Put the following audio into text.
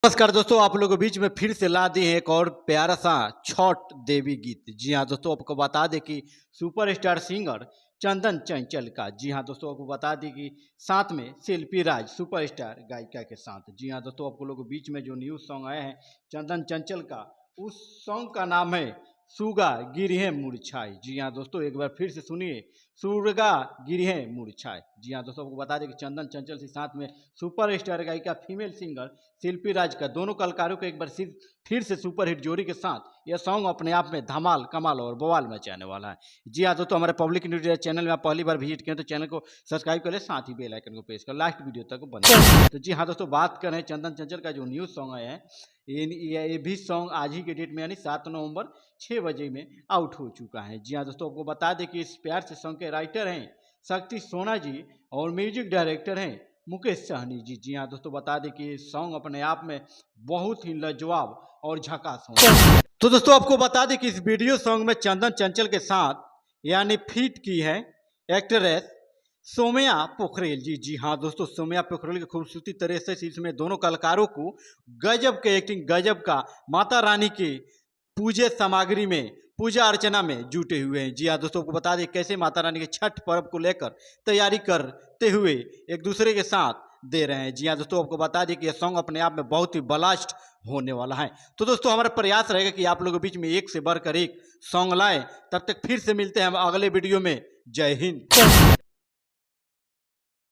नमस्कार दोस्तों, आप लोगों के बीच में फिर से ला दिए हैं एक और प्यारा सा छठ देवी गीत। जी हाँ दोस्तों, आपको बता दें कि सुपरस्टार सिंगर चंदन चंचल का, जी हाँ दोस्तों, आपको बता दें कि साथ में शिल्पी राज सुपरस्टार गायिका के साथ। जी हाँ दोस्तों, आपको लोगों के बीच में जो न्यूज़ सॉन्ग आए हैं चंदन चंचल का, उस सॉन्ग का नाम है सुगा गिरहे मुरझाई। जी हाँ दोस्तों, एक बार फिर से सुनिए, सुरगा गिरहे मुरझाई। जी हाँ दोस्तों, आपको बता दें कि चंदन चंचल के साथ में सुपरस्टार गायिका फीमेल सिंगर शिल्पी राज का, दोनों कलाकारों को एक बार फिर से सुपरहिट जोड़ी के साथ यह सॉन्ग अपने आप में धमाल कमाल और बवाल मचाने वाला है। जी हाँ दोस्तों, हमारे पब्लिक न्यूज चैनल में आप पहली बार विजिट करें तो चैनल को सब्सक्राइब करें, साथ ही बेल आइकन को प्रेस कर लास्ट वीडियो तक बने। तो जी हाँ दोस्तों, बात करें चंदन चंचल का जो न्यूज़ सॉन्ग आया है, ये भी सॉन्ग आज ही के डेट में यानी 7 नवंबर 6 बजे में आउट हो चुका है। जी हाँ दोस्तों, आपको बता दें कि इस प्यार से सॉन्ग के राइटर हैं शक्ति सोना जी और म्यूजिक डायरेक्टर हैं मुकेश सहनी जी। जी हाँ दोस्तों, बता दें कि सॉन्ग अपने आप में बहुत ही लाजवाब और झकास हो। तो दोस्तों, आपको बता दें कि इस वीडियो सॉन्ग में चंदन चंचल के साथ यानी फीट की है एक्ट्रेस सौम्या पोखरेल जी। जी हाँ दोस्तों, सौम्या पोखरेल की खूबसूरती तरह से इसमें दोनों कलाकारों को गजब के एक्टिंग, गजब का माता रानी की पूजे सामग्री में, पूजा अर्चना में जुटे हुए हैं। जी हाँ दोस्तों, आपको बता दें कैसे माता रानी के छठ पर्व को लेकर तैयारी करते हुए एक दूसरे के साथ दे रहे हैं। जी हाँ दोस्तों, आपको बता दें कि यह सॉन्ग अपने आप में बहुत ही ब्लास्ट होने वाला है। तो दोस्तों, हमारा प्रयास रहेगा कि आप लोगों के बीच में एक से बढ़कर एक सॉन्ग लाएं। तब तक फिर से मिलते हैं हम अगले वीडियो में। जय हिंद।